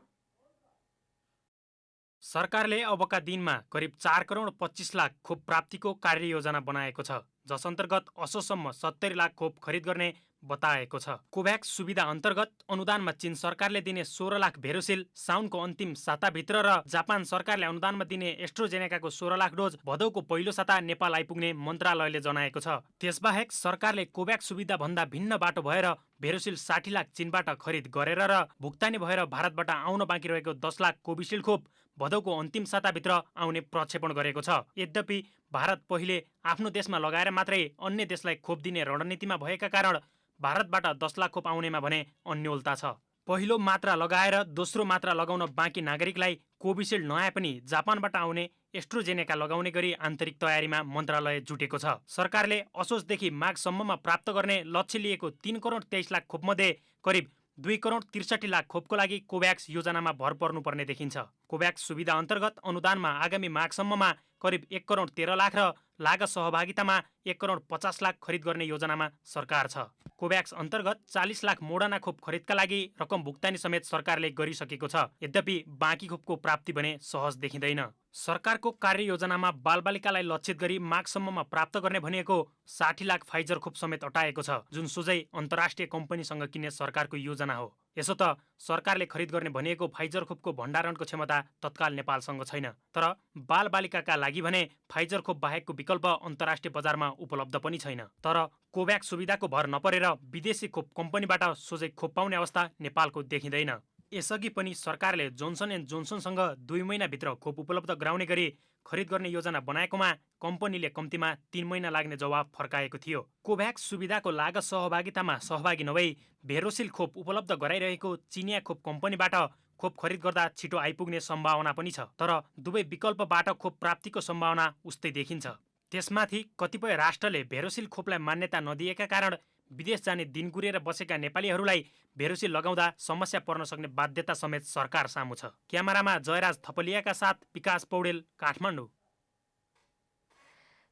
सरकारले अबका दिनमा करिब 4 करोड 25 लाख खोप प्राप्तिको कार्ययोजना बनाएको छ, जस अन्तर्गत असोजसम्म 70 लाख खोप खरिद गर्ने बताएको छ। कोभ्याक्स सुविधा अन्तर्गत अनुदानमा चीन सरकारले दिने 16 लाख भेरोसिल साउनको अन्तिम साताभित्र र जापान सरकारले अनुदानमा दिने एस्ट्रोजेनेकाको 16 लाख डोज भदौको पहिलो साता नेपाल आइपुग्ने मन्त्रालयले जनाएको छ। त्यसबाहेक सरकारले कोभ्याक्स सुविधा भन्दा भिन्न बाटो भएर भेरोसिल 60 लाख चीनबाट खरिद गरेर र भुक्तानी भएर भारतबाट आउन बाँकी रहेको 10 लाख कोभिसिल्ड खोप भदौको अन्तिम साताभित्र आउने प्रक्षेपण गरेको छ। यद्यपि भारत पहिले आफ्नो देशमा लगाएर मात्रै अन्य देशलाई खोप दिने रणनीतिमा भएका कारण भारतबाट 10 लाख खोप आउनेमा भने अन्योलता छ। पहिलो मात्रा लगाएर दोस्रो मात्रा लगाउन बाँकी नागरिकलाई कोभिसिल्ड नआए पनि जापानबाट आउने एस्ट्रोजेनेका लगाउने गरी आन्तरिक तयारीमा मन्त्रालय जुटेको छ। सरकारले असोजदेखि माघसम्ममा प्राप्त गर्ने लक्ष्य लिएको 3 करोड 23 लाख खोपमध्ये करिब 2 करोड 63 लाख खोपको लागि कोभ्याक्स योजनामा भर पर्नुपर्ने देखिन्छ। कोभ्याक्स सुविधा अन्तर्गत अनुदानमा आगामी माघसम्ममा करिब 1 करोड 13 लाख र लागत सहभागितामा 1 करोड 50 लाख खरिद गर्ने योजनामा सरकार छ। कोभ्याक्स अन्तर्गत 40 लाख मोडर्ना खोप खरिदका लागि रकम भुक्तानी समेत सरकारले गरिसकेको छ। यद्यपि बाँकी खोपको प्राप्ति भने सहज देखिँदैन। सरकारको कार्ययोजनामा बालबालिकालाई लक्षित गरी माघसम्ममा प्राप्त गर्ने भनिएको 60 लाख फाइजर खोप समेत अटाएको छ, जुन सोझै अन्तर्राष्ट्रिय कम्पनीसँग किन्ने सरकारको योजना हो। यसो त सरकारले खरिद गर्ने भनिएको फाइजर खोपको भण्डारणको क्षमता तत्काल नेपालसँग छैन। तर बालबालिकाका लागि भने फाइजर खोप बाहेकको विकल्प अन्तर्राष्ट्रिय बजारमा उपलब्ध पनि छैन। तर कोभ्याक्स सुविधाको भर नपरेर विदेशी खोप कम्पनीबाट सोझै खोप पाउने अवस्था नेपालको देखिँदैन। यसअघि पनि सरकारले जोन्सन एन्ड जोन्सनसँग 2 महिनाभित्र खोप उपलब्ध गराउने गरी खरिद गर्ने योजना बनाएकोमा कम्पनीले कम्तीमा 3 महिना लाग्ने जवाब फर्काएको थियो। कोभ्याक्स सुविधाको लागत सहभागितामा सहभागी नभई भेरोसिल खोप उपलब्ध गराइरहेको चिनिया खोप कम्पनीबाट खोप खरिद गर्दा छिटो आइपुग्ने सम्भावना पनि छ, तर दुवै विकल्पबाट खोप प्राप्तिको सम्भावना उस्तै देखिन्छ। त्यसमाथि कतिपय राष्ट्रले भेरोसिल खोपलाई मान्यता नदिएका कारण विदेश जाने दिन गुरेर बसेका नेपालीहरूलाई भेरोसिल लगाउँदा समस्या पर्न सक्ने बाध्यता समेत सरकार सामु छ। क्यामेरामा जयराज थपलियाका साथ विकास पौडेल, काठमाडौँ।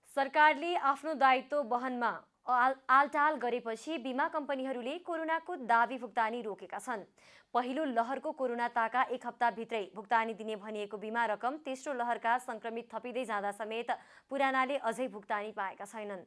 सरकारले आफ्नो दायित्व वहनमा आलटाल गरेपछि बिमा कम्पनीहरूले कोरोनाको दाबी भुक्तानी रोकेका छन्। पहिलो लहरको कोरोना ताका 1 हप्ताभित्रै भुक्तानी दिने भनिएको बिमा रकम तेस्रो लहरका संक्रमित थपिँदै जाँदा समेत पुरानाले अझै भुक्तानी पाएका छैनन्।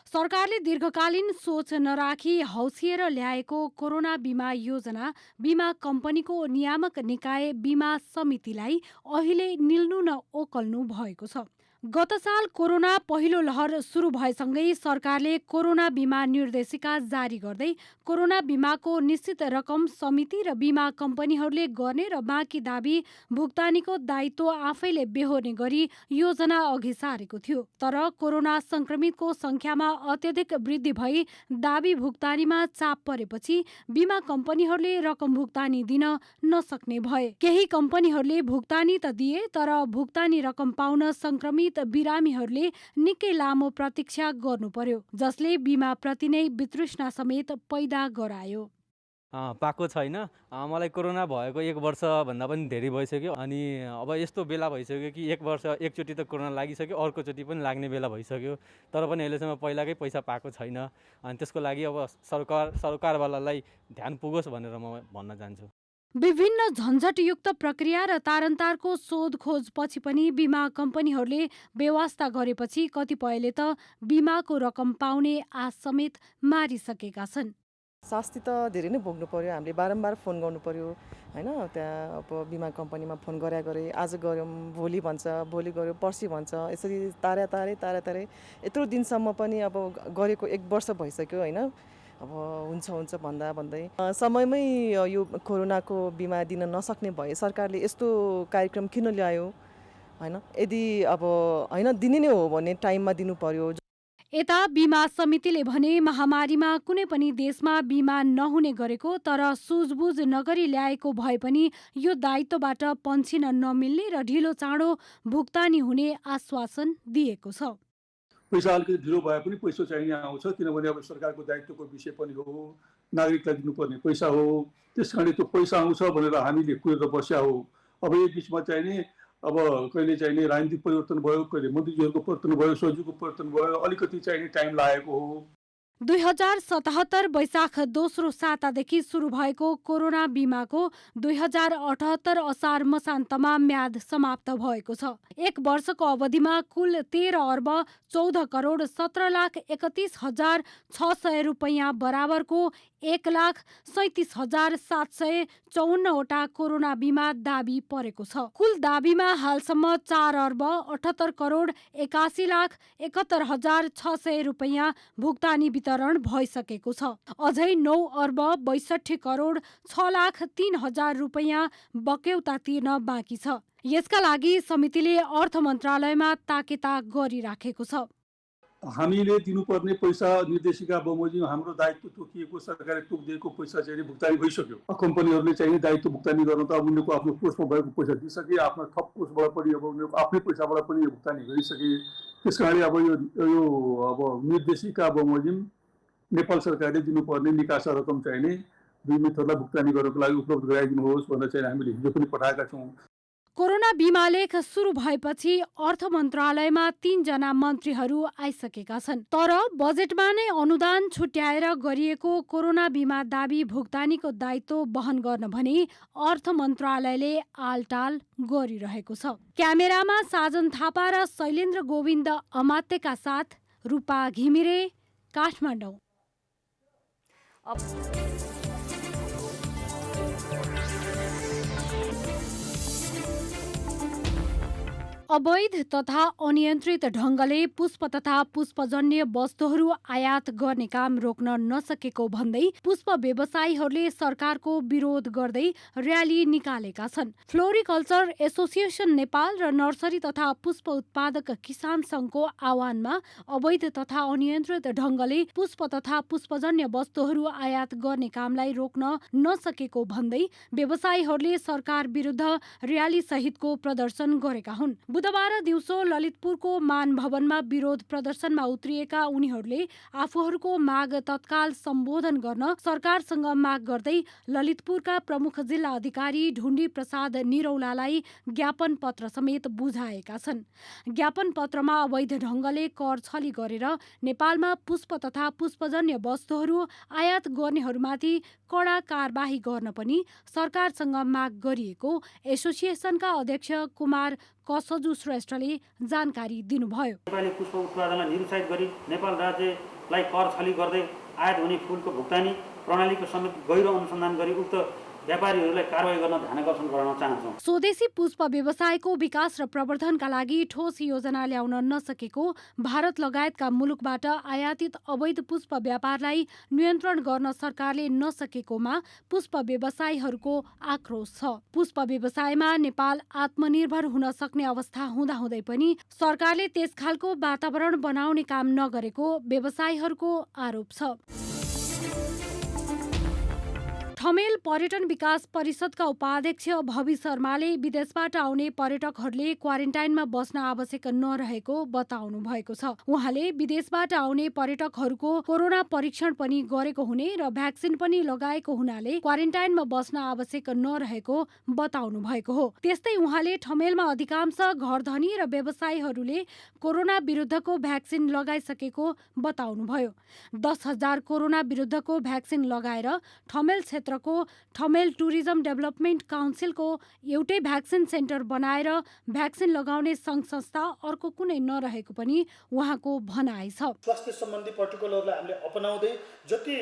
सरकारले दीर्घकालीन सोच नराखी हौसिएर ल्याएको कोरोना बिमा योजना बिमा कम्पनीको नियामक निकाय बिमा समितिलाई अहिले निल्नु न ओकल्नु भएको छ। गत साल कोरोना पहिलो लहर सुरु भएसँगै सरकारले कोरोना बिमा निर्देशिका जारी गर्दै कोरोना बिमाको निश्चित रकम समिति र बिमा कम्पनीहरूले गर्ने र बाँकी दाबी भुक्तानीको दायित्व आफैले बेहोर्ने गरी योजना अघि सारेको थियो। तर कोरोना संक्रमितको संख्यामा अत्यधिक वृद्धि भई दाबी भुक्तानीमा चाप परेपछि बिमा कम्पनीहरूले रकम भुक्तानी दिन नसक्ने भए। केही कम्पनीहरूले भुक्तानी त दिए, तर भुक्तानी रकम पाउन संक्रमित बिरामीहरूले निकै लामो प्रतीक्षा गर्नु पर्यो, जसले बिमा प्रति नै वितृष्णा समेत पैदा गरायो। पाएको छैन। मलाई कोरोना भएको 1 वर्षभन्दा पनि धेरै भइसक्यो। अनि अब यस्तो बेला भइसक्यो कि 1 वर्ष एकचोटि त कोरोना लागिसक्यो, अर्कोचोटि पनि लाग्ने बेला भइसक्यो, तर पनि अहिलेसम्म पहिलाकै पैसा पाएको छैन। अनि त्यसको लागि अब सरकारवालालाई ध्यान पुगोस् भनेर म भन्न चाहन्छु। विभिन्न झन्झटयुक्त प्रक्रिया र तारन्तारको सोधखोज पछि पनि बिमा कम्पनीहरूले व्यवस्था गरेपछि कतिपयले त बिमाको रकम पाउने आश समेत मारिसकेका छन्। शास्ति त धेरै नै भोग्नु पर्यो। हामीले बारम्बार फोन गर्नु पर्यो हैन। त्यहाँ अब बिमा कम्पनीमा फोन गरे आज गऱ्यौँ, भोलि भन्छ, भोलि गऱ्यो, पर्सि भन्छ, यसरी तारे यत्रो दिनसम्म पनि अब गरेको 1 वर्ष भइसक्यो हैन। अब हुन्छ भन्दै समयमै यो कोरोनाको बिमा दिन नसक्ने भए सरकारले यस्तो कार्यक्रम किन ल्यायो हैन। यदि अब हैन दिने नै हो भने टाइममा दिनु पर्यो। यता बिमा समितिले भने महामारीमा कुनै पनि देशमा बिमा नहुने गरेको तर सुझबुझ नगरी ल्याएको भए पनि यो दायित्वबाट पन्छिन नमिल्ने र ढिलो चाँडो भुक्तानी हुने आश्वासन दिएको छ। पैसा अलिकति ढिलो भए पनि पैसा चाहिने आउँछ, किनभने अब सरकारको दायित्वको विषय पनि हो, नागरिकलाई दिनुपर्ने पैसा हो। त्यस कारणले त्यो पैसा आउँछ भनेर हामीले कुरेर बस्या हो। अब यो बिचमा चाहिने अब कहिले चाहिने राजनीतिक परिवर्तन भयो, कहिले मन्त्रीजीहरूको परिवर्तन भयो, सचिवको परिवर्तन भयो, अलिकति चाहिने टाइम लागेको हो। 2077 वैशाख दोस्रो सातादेखि सुरु भएको कोरोना बिमाको 2078 असार मसान्तमा म्याद समाप्त भएको छ। 1 वर्षको अवधिमा कुल 13 अर्ब 14 करोड 17,31,600 रुपैयाँ बराबरको 1,37,754 वटा कोरोना बिमा दाबी परेको छ। कुल दाबीमा हालसम्म 4 अर्ब 78 करोड 81,71,600 रुपैयाँ भुक्तानी वितरण भइसकेको छ। अझै 9 अर्ब 62 करोड 6,03,000 रुपैयाँ बक्यौता तिर्न बाँकी छ। यसका लागि समितिले अर्थ मन्त्रालयमा ताकेता गरिराखेको छ। हामीले दिनुपर्ने पैसा निर्देशिका बमोजिम हाम्रो दायित्व तोकिएको सरकारले तोकिदिएको पैसा चाहिँ भुक्तानी भइसक्यो। कम्पनीहरूले चाहिँ दायित्व भुक्तानी गर्न त अब उनीहरूको आफ्नो कोषमा भएको पैसा दिइसके, आफ्नो थप कोषबाट पनि अब उनीहरूको आफ्नै पैसाबाट पनि भुक्तानी गरिसके। त्यस कारणले अब यो अब निर्देशिका बमोजिम नेपाल सरकारले दिनुपर्ने निकासा रकम चाहिने बिमितहरूलाई भुक्तानी गर्नको लागि उपलब्ध गराइदिनुहोस् भनेर चाहिँ हामीले हिजो पनि पठाएका छौँ। कोरोना बिमा लेख सुरु भएपछि अर्थ मन्त्रालयमा 3 जना मन्त्रीहरू आइसकेका छन्। तर बजेटमा नै अनुदान छुट्याएर गरिएको कोरोना बिमा दाबी भुक्तानीको दायित्व वहन गर्न भने अर्थ मन्त्रालयले आलटाल गरिरहेको छ। क्यामेरामा साजन थापा र शैलेन्द्र गोविन्द अमात्यका साथ रूपा घिमिरे, काठमाडौँ। अवैध तथा अनियन्त्रित ढङ्गले पुष्प तथा पुष्पजन्य वस्तुहरू आयात गर्ने काम रोक्न नसकेको भन्दै पुष्प व्यवसायीहरूले सरकारको विरोध गर्दै र्याली निकालेका छन्। फ्लोरिकल्चर एसोसिएसन नेपाल र नर्सरी तथा पुष्प उत्पादक किसान सङ्घको आह्वानमा अवैध तथा अनियन्त्रित ढङ्गले पुष्प तथा पुष्पजन्य वस्तुहरू आयात गर्ने कामलाई रोक्न नसकेको भन्दै व्यवसायीहरूले सरकार विरुद्ध र्याली सहितको प्रदर्शन गरेका हुन्। बुधबार दिउँसो ललितपुरको मान भवनमा विरोध प्रदर्शनमा उत्रिएका उनीहरूले आफूहरूको माग तत्काल सम्बोधन गर्न सरकारसँग माग गर्दै ललितपुरका प्रमुख जिल्ला अधिकारी ढुण्डी प्रसाद निरौलालाई ज्ञापन पत्र समेत बुझाएका छन्। ज्ञापन पत्रमा अवैध ढङ्गले कर छली गरेर नेपालमा पुष्प तथा पुष्पजन्य वस्तुहरू आयात गर्नेहरूमाथि कडा कारबाही गर्न पनि सरकारसँग माग गरिएको एसोसिएसनका अध्यक्ष कुमार कसजु श्रेष्ठले जानकारी दिनुभयो। नेपाली पुष्प उत्पादनलाई निरुत्साहित गरी नेपाल राज्यलाई कर छली गर्दै आयात हुने फुलको भुक्तानी प्रणालीको समेत गहिरो अनुसन्धान गरी उक्त व्यापारीहरूलाई कारबाही गर्न ध्यान आकर्षण गराउन चाहन्छौँ। स्वदेशी पुष्प व्यवसायको विकास र प्रवर्धनका लागि ठोस योजना ल्याउन नसकेको भारत लगायतका मुलुकबाट आयातित अवैध पुष्प व्यापारलाई नियन्त्रण गर्न सरकारले नसकेकोमा पुष्प व्यवसायीहरूको आक्रोश छ। पुष्प व्यवसायमा नेपाल आत्मनिर्भर हुन सक्ने अवस्था हुँदाहुँदै पनि सरकारले त्यस खालको वातावरण बनाउने काम नगरेको व्यवसायीहरूको आरोप छ। ठमेल पर्यटन विकास परिषदका उपाध्यक्ष भवि शर्माले विदेशबाट आउने पर्यटकहरूले क्वारेन्टाइनमा बस्न आवश्यक नरहेको बताउनु भएको छ। उहाँले विदेशबाट आउने पर्यटकहरूको कोरोना परीक्षण पनि गरेको हुने र भ्याक्सिन पनि लगाएको हुनाले क्वारेन्टाइनमा बस्न आवश्यक नरहेको बताउनु भएको हो। त्यस्तै उहाँले ठमेलमा अधिकांश घरधनी र व्यवसायीहरूले कोरोना विरुद्धको भ्याक्सिन लगाइसकेको बताउनुभयो। 10,000 कोरोना विरुद्धको भ्याक्सिन लगाएर ठमेल क्षेत्रको ठमेल टुरिज्म डेभलपमेन्ट काउन्सिलको एउटै भ्याक्सिन सेन्टर बनाएर भ्याक्सिन लगाउने सङ्घ संस्था अर्को कुनै नरहेको पनि उहाँको भनाइ छ। स्वास्थ्य सम्बन्धी प्रोटोकलहरूलाई हामीले अपनाउँदै जति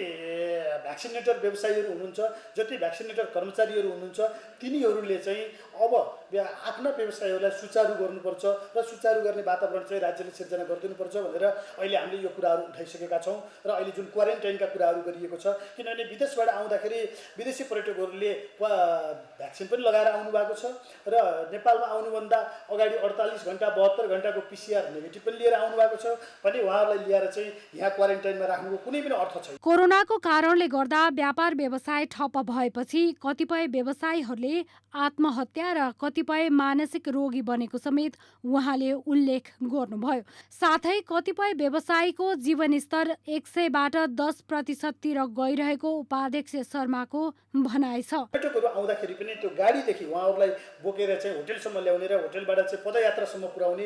भ्याक्सिनेटर व्यवसायीहरू हुनुहुन्छ, जति भ्याक्सिनेटर कर्मचारीहरू हुनुहुन्छ, तिनीहरूले चाहिँ अब आफ्ना व्यवसायहरूलाई सुचारू गर्नुपर्छ र सुचारू गर्ने वातावरण चाहिँ राज्यले सिर्जना गरिदिनुपर्छ भनेर अहिले हामीले यो कुराहरू उठाइसकेका छौँ। र अहिले जुन क्वारेन्टाइनका कुराहरू गरिएको छ, किनभने विदेशबाट आउँदाखेरि विदेशी पर्यटकहरूले भ्याक्सिन पनि लगाएर आउनु भएको छ र नेपालमा आउनुभन्दा अगाडि 48 घण्टा 72 घण्टाको PCR नेगेटिभ पनि लिएर आउनु भएको छ भने उहाँहरूलाई लिएर चाहिँ यहाँ क्वारेन्टाइनमा राख्नुको कुनै पनि अर्थ छैन। कोरोनाको कारणले गर्दा व्यापार व्यवसाय ठप्प भएपछि कतिपय व्यवसायीहरूले आत्महत्या र कतिपय मानसिक रोगी बनेको समेत उहाँले उल्लेख गर्नुभयो। साथै कतिपय व्यवसायीको जीवनस्तर 100बाट 10% तिर गइरहेको उपाध्यक्ष शर्माको भनाइ छ। पर्यटकहरू आउँदाखेरि पनि त्यो गाडीदेखि उहाँहरूलाई बोकेर चाहिँ होटलसम्म ल्याउने र होटलबाट चाहिँ पदयात्रासम्म पुर्याउने,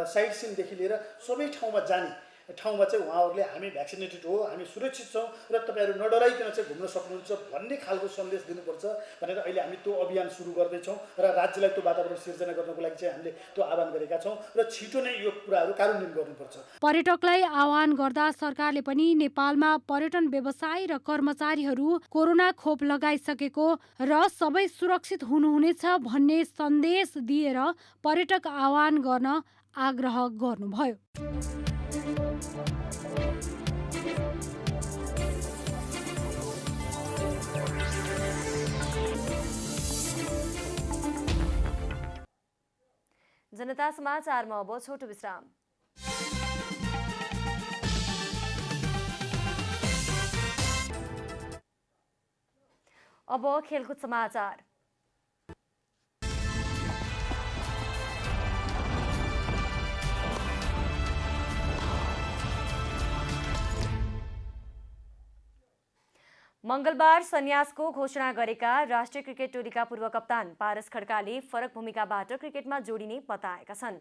साइट सिनदेखि लिएर सबै ठाउँमा जाने ठाउँमा चाहिँ उहाँहरूले हामी भ्याक्सिनेटेड हो, हामी सुरक्षित छौँ र तपाईँहरू नडराइकन चाहिँ घुम्न सक्नुहुन्छ भन्ने खालको सन्देश दिनुपर्छ भनेर अहिले हामी त्यो अभियान सुरु गर्दैछौँ र राज्यलाई त्यो वातावरण सिर्जना गर्नको लागि चाहिँ हामीले त्यो आह्वान गरेका छौँ र छिटो नै यो कुराहरू कार्यान्वयन गर्नुपर्छ। पर्यटकलाई आह्वान गर्दा सरकारले पनि नेपालमा पर्यटन व्यवसाय र कर्मचारीहरू कोरोना खोप लगाइसकेको र सबै सुरक्षित हुनुहुनेछ भन्ने सन्देश दिएर पर्यटक आह्वान गर्न आग्रह गर्नुभयो। जनता समाचारमा अब छोटो विश्राम। अब खेलकुद समाचार। मंगलबार सन्यासको घोषणा गरेका राष्ट्रिय क्रिकेट टोलीका पूर्व कप्तान पारस खड्काले फरक भूमिकाबाट क्रिकेटमा जोडिने बताएका छन्।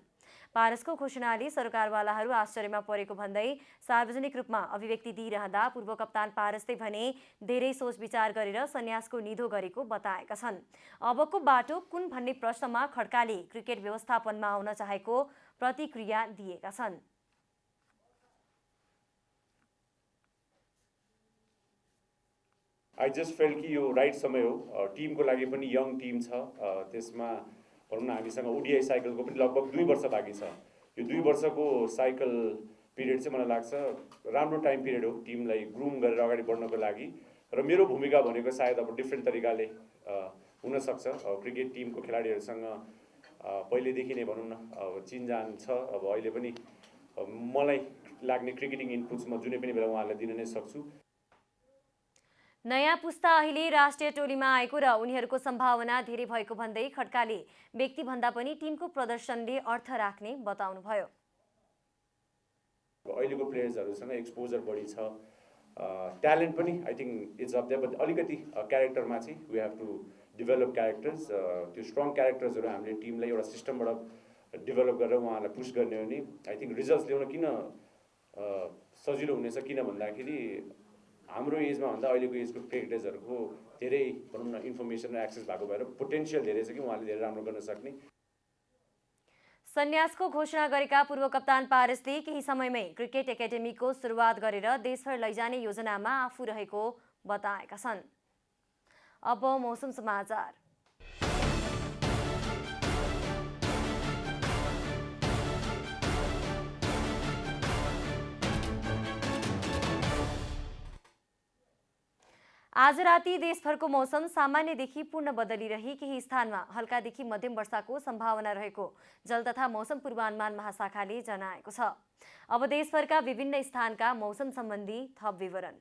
पारसको घोषणाले सरकारवालाहरू आश्चर्यमा परेको भन्दै सार्वजनिक रूपमा अभिव्यक्ति दिइरहँदा पूर्व कप्तान पारसले भने धेरै सोच विचार गरेर सन्यासको निधो गरेको बताएका छन्। अबको बाटो कुन भन्ने प्रश्नमा खड्काले क्रिकेट व्यवस्थापनमा आउन चाहेको प्रतिक्रिया दिएका छन्। आई जस्ट फेल्ट कि यो राइट समय हो। टिमको लागि पनि यङ टिम छ, त्यसमा भनौँ न हामीसँग ओडिआई साइकलको पनि लगभग 2 वर्ष बाँकी छ। यो 2 वर्षको साइकल पिरियड चाहिँ मलाई लाग्छ राम्रो टाइम पिरियड हो टिमलाई ग्रुम गरेर अगाडि बढ्नको लागि। र मेरो भूमिका भनेको सायद अब डिफ्रेन्ट तरिकाले हुनसक्छ। क्रिकेट टिमको खेलाडीहरूसँग पहिलेदेखि नै भनौँ न अब चिनजान छ। अब अहिले पनि मलाई लाग्ने क्रिकेटिङ इनपुट्स म जुनै पनि बेला उहाँहरूलाई दिन नै सक्छु। नयाँ पुस्ता अहिले राष्ट्रिय टोलीमा आएको र उनीहरूको सम्भावना धेरै भएको भन्दै खड्काले व्यक्तिभन्दा पनि टिमको प्रदर्शनले अर्थ राख्ने बताउनुभयो। अहिलेको प्लेयर्सहरूसँग एक्सपोजर बढी छ, ट्यालेन्ट पनि I think it's of there, but अलिकति क्यारेक्टरमा चाहिँ we have to develop characters. त्यो स्ट्रङ क्यारेक्टर्सहरू हामीले टिमलाई एउटा सिस्टमबाट डेभलप गरेर उहाँहरूलाई पुस गर्ने हो भने आई थिङ्क रिजल्ट्स ल्याउन किन सजिलो हुनेछ, किन भन्दाखेरि हाम्रो एजमा भन्दा अहिलेको एजको क्रिकेटर्सहरूको धेरै भनौँ न इन्फर्मेसन र एक्सेस भएको भएर पोटेन्सियल धेरै छ कि उहाँले धेरै राम्रो गर्न सक्ने। सन्यासको घोषणा गरेका पूर्व कप्तान पारसले केही समयमै क्रिकेट एकाडेमीको सुरुवात गरेर देशभर लैजाने योजनामा आफू रहेको बताएका छन्। अब मौसम समाचार। आज राति देशभरको मौसम सामान्यदेखि पूर्ण बदलिरही केही स्थानमा हल्कादेखि मध्यम वर्षाको सम्भावना रहेको जल तथा मौसम पूर्वानुमान महाशाखाले जनाएको छ। अब देशभरका विभिन्न स्थानका मौसम सम्बन्धी थप विवरण।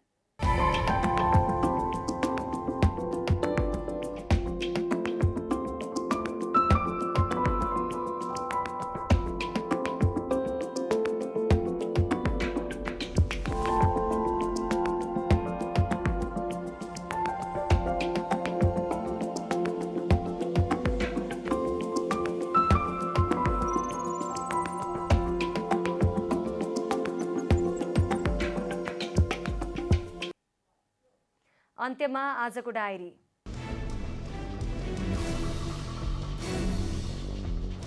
अन्त्यमा आजको डायरी।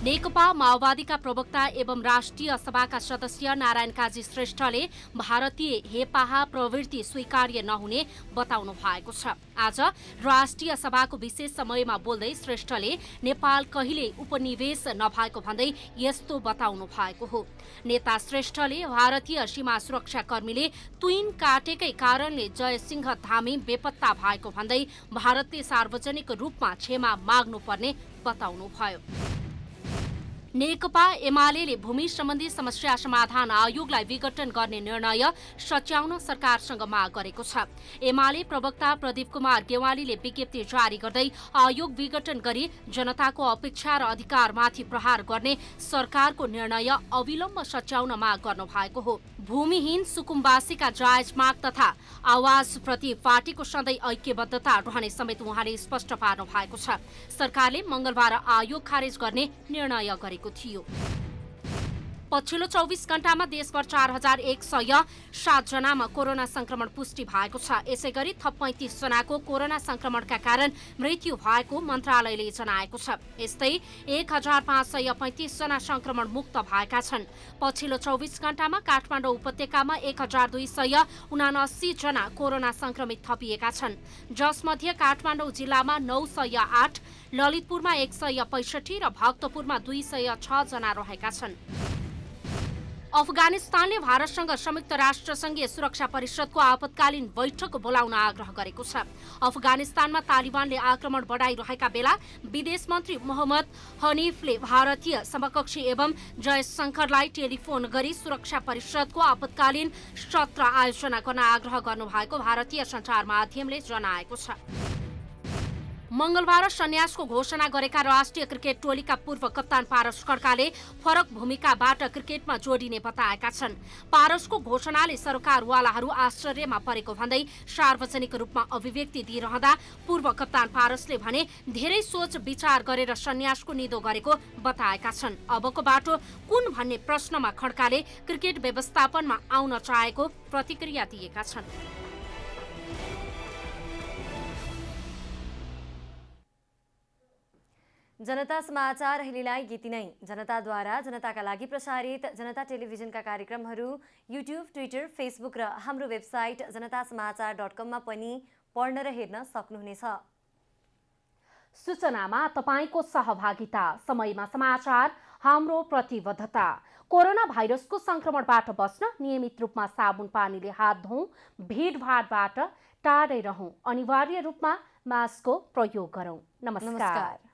नेकपा माओवादीका प्रवक्ता एवं राष्ट्रिय सभाका सदस्य नारायण काजी श्रेष्ठले भारतीय हेपाहा प्रवृत्ति स्वीकार्य नहुने बताउनु भएको छ। आज राष्ट्रिय सभाको विशेष समयमा बोल्दै श्रेष्ठले नेपाल कहिले उपनिवेश नभएको भन्दै यस्तो बताउनु भएको हो। नेता श्रेष्ठले भारतीय सीमा सुरक्षा कर्मीले तुइन काटेकै कारणले जयसिंह धामी बेपत्ता भएको भन्दै भारतले सार्वजनिक रूपमा क्षमा माग्नुपर्ने बताउनुभयो। नेकपा एमालेले भूमि सम्बन्धी समस्या समाधान आयोगलाई विघटन गर्ने निर्णय सच्याउन सरकारसँग माग गरेको छ। एमाले प्रवक्ता प्रदीप कुमार गेवालीले विज्ञप्ति जारी गर्दै आयोग विघटन गरी जनताको अपेक्षा र अधिकारमाथि प्रहार गर्ने सरकारको निर्णय अविलम्ब सच्याउन माग गर्नु भएको हो। भूमिहीन सुकुम्बासीका जायज माग तथा आवाजप्रति पार्टीको सधैँ ऐक्यबद्धता रहने समेत उहाँले स्पष्ट पार्नु भएको छ। सरकारले मंगलबार आयोग खारेज गर्ने निर्णय गरेको थियो। पछिल्लो 24 घण्टामा देशभर 4107 जनामा कोरोना संक्रमण पुष्टि भएको छ। यसैगरी थप 35 जनाको कोरोना संक्रमणका कारण मृत्यु भएको मन्त्रालयले जनाएको छ। यस्तै 1535 जना संक्रमण मुक्त भएका छन्। पछिल्लो 24 घण्टामा काठमाडौँ उपत्यकामा 1279 जना कोरोना संक्रमित थपिएका छन्, जसमध्ये काठमाडौँ जिल्लामा 908, ललितपुरमा 165 र भक्तपुरमा 206 जना रहेका छन्। अफगानिस्तानले भारतसँग संयुक्त राष्ट्रसङ्घीय सुरक्षा परिषदको आपतकालीन बैठक बोलाउन आग्रह गरेको छ। अफगानिस्तानमा तालिबानले आक्रमण बढाइरहेका बेला विदेश मन्त्री मोहम्मद हनिफले भारतीय समकक्षी एवं जयशंकरलाई टेलिफोन गरी सुरक्षा परिषदको आपतकालीन सत्र आयोजना गर्न आग्रह गर्नुभएको भारतीय सञ्चार माध्यमले जनाएको छ। मंगलबार सन्यासको घोषणा गरेका राष्ट्रिय क्रिकेट टोलीका पूर्व कप्तान पारस खड्काले फरक भूमिकाबाट क्रिकेटमा जोडिने बताएका छन्। पारसको घोषणाले सरकारवालाहरू आश्चर्यमा परेको भन्दै सार्वजनिक रूपमा अभिव्यक्ति दिइरहँदा पूर्व कप्तान पारसले भने धेरै सोच विचार गरेर सन्यासको निधो गरेको बताएका छन्। अबको बाटो कुन भन्ने प्रश्नमा खड्काले क्रिकेट व्यवस्थापनमा आउन चाहेको प्रतिक्रिया दिएका छन्। जनता समाचार अहिलेलाई यति नै। जनताद्वारा जनताका लागि प्रसारित जनता टेलिभिजनका कार्यक्रमहरू युट्युब, ट्विटर, फेसबुक र हाम्रो वेबसाइट जनतासमाचार.com मा पनि पढ्न र हेर्न सक्नुहुनेछ। सूचनामा तपाईको सहभागिता, समयमा समाचार हाम्रो प्रतिबद्धता। कोरोना भाइरसको संक्रमणबाट बच्न नियमित रूपमा साबुन पानीले हात धौँ, भिडभाडबाट टाढै रहौँ, अनिवार्य रूपमा मास्कको प्रयोग गरौँ। नमस्कार।